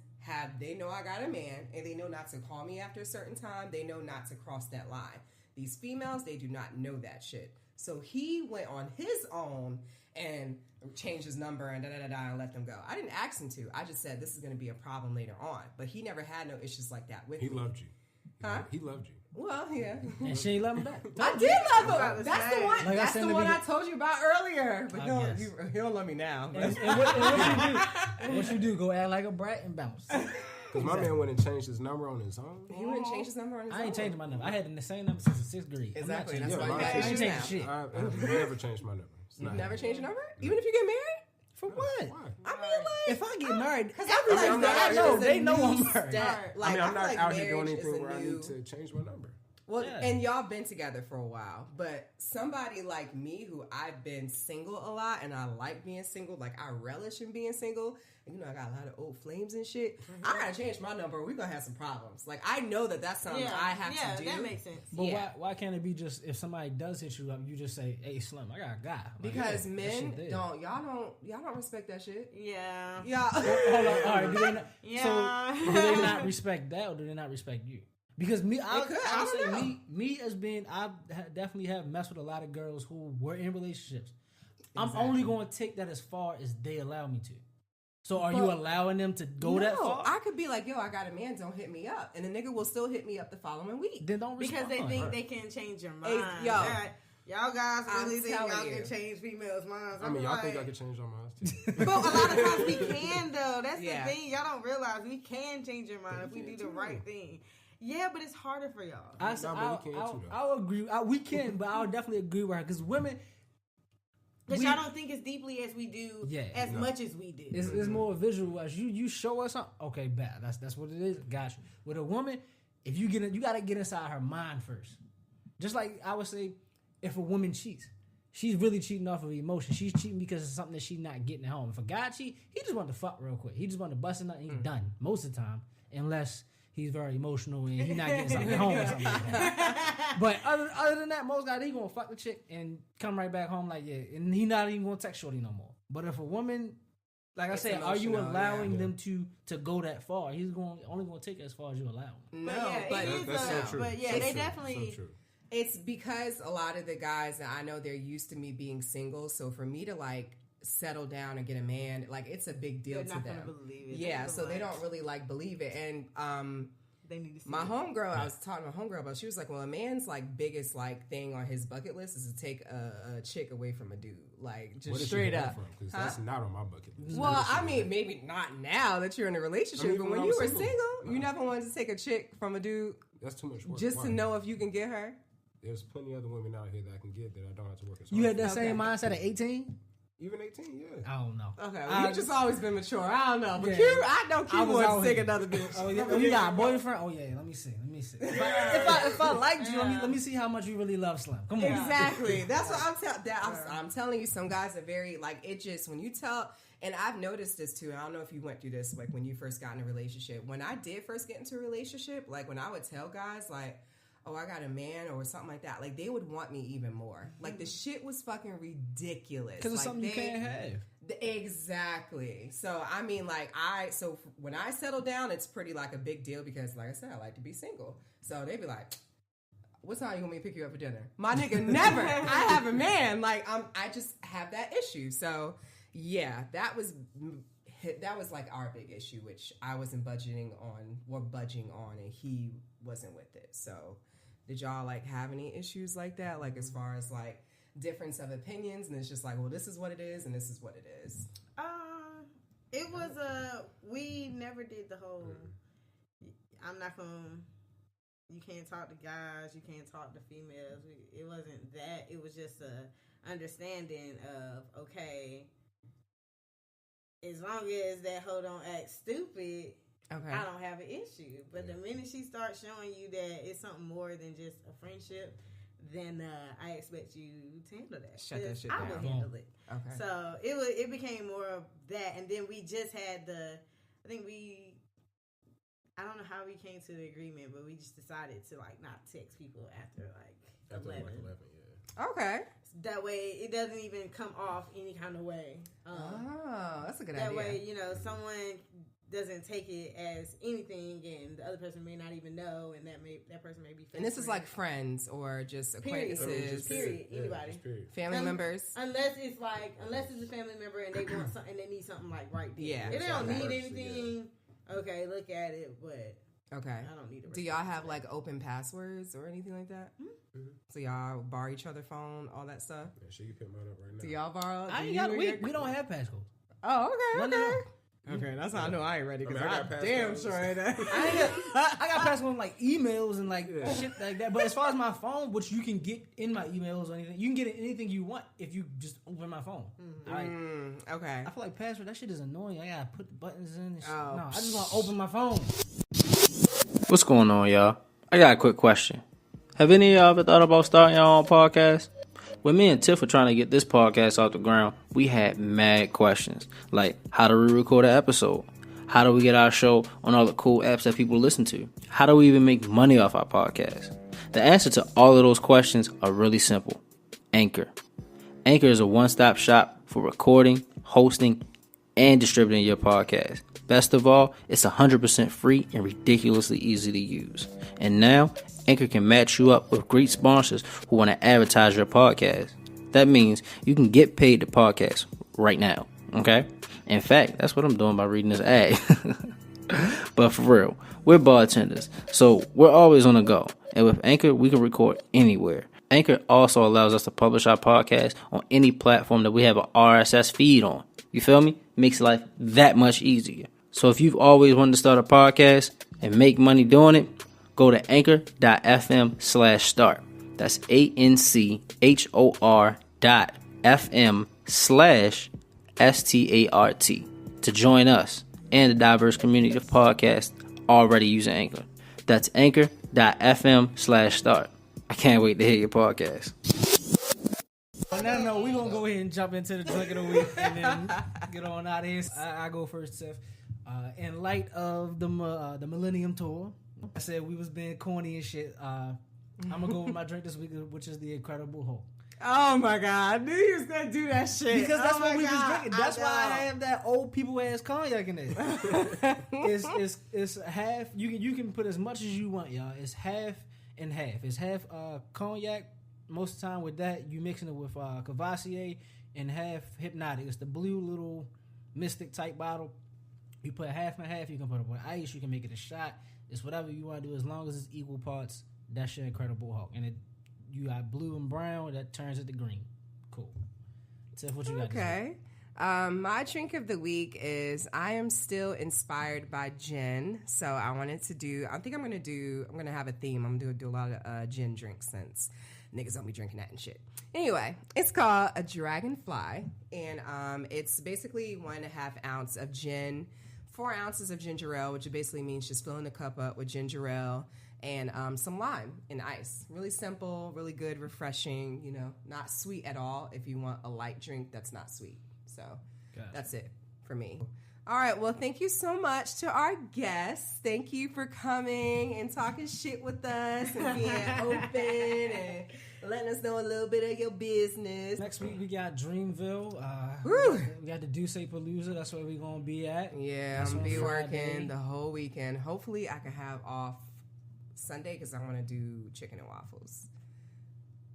S2: they know I got a man. And they know not to call me after a certain time. They know not to cross that line. These females, they do not know that shit. So he went on his own and changed his number and and let them go. I didn't ask him to. I just said this is going to be a problem later on. But he never had no issues like that with me.
S3: He loved you.
S2: Huh?
S3: He loved you.
S2: Well, yeah.
S1: And she ain't love him back.
S2: I did love him. That's the one. That's the one I told you about earlier. But he don't love me now.
S1: And what you do? Go act like a brat and bounce.
S3: Because my man went and changed his number on his own.
S2: He wouldn't change his number on his own.
S1: I ain't changing my number. I had the same number since the 6th grade.
S2: Exactly. That's why you
S1: I ain't changing shit.
S3: I've never changed my number.
S2: You've never changed your number? Even if you get married?
S1: For what?
S3: Why?
S2: I mean,
S1: if I get married,
S2: because I
S1: know they know I'm married.
S3: I'm not out here doing anything where I need to change my number.
S2: Well, and y'all been together for a while, but somebody like me who I've been single a lot and I like being single, I relish in being single, and I got a lot of old flames and shit, I gotta change my number or we're gonna have some problems. I know that's something I have to do.
S4: Yeah, that makes sense.
S1: But why can't it be just, if somebody does hit you up, you just say, hey, Slim, I got a guy.
S2: Because men y'all don't respect that shit.
S4: Yeah.
S2: Y'all.
S1: Hold on, all right, do they not, so do they not respect that or do they not respect you? Because me, I definitely have messed with a lot of girls who were in relationships. Exactly. I'm only going to take that as far as they allow me to. So are you allowing them to go that far?
S2: I could be like, yo, I got a man, don't hit me up. And the nigga will still hit me up the following week.
S1: Then don't respond.
S4: Because they think they can change your mind. Y'all guys really think y'all can change females' minds.
S3: I mean, y'all think I can change our minds too.
S4: But a lot of times we can, though. That's the thing. Y'all don't realize we can change your mind if we do the right thing. Yeah, but it's harder for y'all.
S1: I'll agree. We can, but I'll definitely agree with her because women.
S4: Because y'all don't think as deeply as we do, much as we do.
S1: It's more visual. As you show us something, okay, bad. That's what it is. Got you. With a woman, if you got to get inside her mind first. Just like I would say, if a woman cheats, she's really cheating off of emotion. She's cheating because it's something that she's not getting at home. If a guy cheat, he just want to fuck real quick. He just want to bust a nut and he's done most of the time, unless he's very emotional and he's not getting something at home or something like that. But other than that, most guys, he gonna fuck the chick and come right back home and he not even gonna text shorty no more. But if a woman, like I said, are you allowing them to go that far? He's only gonna take it as far as you allow him.
S2: No,
S3: that's so true.
S4: But they definitely.
S3: So true.
S2: It's because a lot of the guys that I know, they're used to me being single. So for me to settle down and get a man, it's a big deal to them.
S4: They're not gonna believe it.
S2: Yeah, so they don't really believe it. And
S4: they need to see
S2: my
S4: it.
S2: homegirl, I was talking to my homegirl about, she was like, well, a man's like biggest like thing on his bucket list is to take a chick away from a dude. Like just straight up.
S3: Because that's not on my bucket list.
S2: Well, I mean, maybe not now that you're in a relationship, but when you were single, you never wanted to take a chick from a dude.
S3: That's too much work.
S2: Just to know if you can get her.
S3: There's plenty of other women out here that I can get that I don't have to work as hard.
S1: You had that same mindset at 18?
S3: Even 18, yeah.
S1: I don't know.
S2: Okay, well, you've just always been mature. I don't know. But
S1: Yeah.
S2: Q, I know Q wants to take another bitch.
S1: Oh, yeah. You got a boyfriend? Oh, yeah. Let me see. If I liked you, let me see how much you really love Slim. Come on.
S2: Exactly. That's what I'm telling you. Some guys are very, like, it just, when you tell, and I've noticed this too, and I don't know if you went through this, like, when you first got in a relationship. When I did first get into a relationship, like, when I would tell guys, like, oh, I got a man or something like that, like, they would want me even more. Like, the shit was fucking ridiculous.
S1: Because it's
S2: like,
S1: something you can't have.
S2: Exactly. So, I mean, like, when I settle down, it's pretty, like, a big deal because, like I said, I like to be single. So, they'd be like, what time you want me to pick you up for dinner? My nigga, never. I have a man. Like, I just have that issue. So, yeah, that was like our big issue, which I wasn't budging on, and he wasn't with it. So, did y'all like have any issues like that? Like as far as like difference of opinions, and it's just like, well, this is what it is, and this is what it is.
S4: It was we never did the whole. I'm not gonna. You can't talk to guys. You can't talk to females. It wasn't that. It was just a understanding of okay. As long as that hoe don't act stupid, okay, I don't have an issue. But the minute she starts showing you that it's something more than just a friendship, then I expect you to handle that.
S2: Shut that shit
S4: down. I will handle it.
S2: Okay.
S4: So it became more of that, and then we just had I don't know how we came to the agreement, but we just decided to like not text people after 11.
S2: Okay.
S4: That way, it doesn't even come off any kind of way.
S2: That's a good idea.
S4: That way, someone doesn't take it as anything, and the other person may not even know, and that person may be.
S2: And this is like friends or just acquaintances.
S4: Period. Anybody.
S2: Family members.
S4: Unless it's a family member and they want something, and they need something like right there.
S2: Yeah.
S4: If they don't need anything, okay, look at it, but.
S2: Okay.
S4: I don't need it.
S2: Do y'all have like open passwords or anything like that? Mm-hmm. So y'all borrow each other's phone, all that stuff?
S3: Yeah, she can pick mine up right now.
S2: Do y'all borrow?
S1: We don't have passcodes.
S2: Oh, okay.
S1: No.
S2: Okay, that's how I know I ain't ready because
S3: I got
S2: damn sure I ain't.
S1: I got passcodes like emails and like shit like that. But as far as my phone, which you can get in my emails or anything, you can get anything you want if you just open my phone.
S2: Mm-hmm. Okay.
S1: I feel like password, that shit is annoying. I gotta put the buttons in and shit. No, I just want to open my phone.
S5: What's going on, y'all? I got a quick question. Have any of y'all ever thought about starting your own podcast? When me and Tiff were trying to get this podcast off the ground, we had mad questions. Like, how do we record an episode? How do we get our show on all the cool apps that people listen to? How do we even make money off our podcast? The answer to all of those questions are really simple. Anchor. Anchor is a one-stop shop for recording, hosting, and distributing your podcast. Best of all, it's 100% free and ridiculously easy to use. And now, Anchor can match you up with great sponsors who want to advertise your podcast. That means you can get paid to podcast right now, okay? In fact, that's what I'm doing by reading this ad. But for real, we're bartenders, so we're always on the go. And with Anchor, we can record anywhere. Anchor also allows us to publish our podcast on any platform that we have an RSS feed on. You feel me? Makes life that much easier. So if you've always wanted to start a podcast and make money doing it, go to anchor.fm/start. That's anchor.fm/START to join us and the diverse community of podcasts already using Anchor. That's anchor.fm/start. I can't wait to hear your podcast.
S1: On that note, we're going to go ahead and jump into the drink of the week and then get on out of here. I go first, Tiff. In light of the Millennium Tour, I said we was being corny and shit. I'm going to go with my drink this week, which is the Incredible Hulk.
S2: Oh my God, I knew he was going to do that shit.
S1: Because that's what we was drinking. That's why I have that old people ass cognac in there. It's half. You can put as much as you want, y'all. It's half and half. It's half cognac. Most of the time with that, you mixing it with Cavassier and half Hypnotic. It's the blue little mystic type bottle. You put half and half. You can put it with ice. You can make it a shot. It's whatever you want to do as long as it's equal parts. That's your Incredible Hulk. And you got blue and brown. That turns it to green. Cool. Tiff, what you got?
S2: Okay. My drink of the week is I am still inspired by gin. So I wanted to I'm going to have a theme. I'm going to do a lot of gin drinks since niggas don't be drinking that and shit. Anyway, it's called a DragonFly. And it's basically 1.5 ounce of gin, 4 ounces of ginger ale, which basically means just filling the cup up with ginger ale and some lime and ice. Really simple, really good, refreshing, not sweet at all if you want a light drink that's not sweet. So that's it for me. All right, well, thank you so much to our guests. Thank you for coming and talking shit with us and being open and letting us know a little bit of your business.
S1: Next week we got Dreamville. We got the Duce Palooza. That's where we're going to be at.
S2: Yeah, I'm going to be working the whole weekend. Hopefully I can have off Sunday because I want to do chicken and waffles.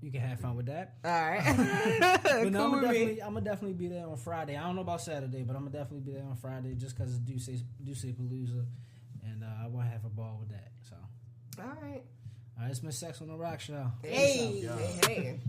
S1: You can have fun with that.
S2: All right.
S1: But no, I'm gonna definitely be there on Friday. I don't know about Saturday, but I'm gonna definitely be there on Friday just because it's Duce Palooza, and I want to have a ball with that. So,
S2: all right.
S1: It's been Sex on the Rock Show.
S2: Hey.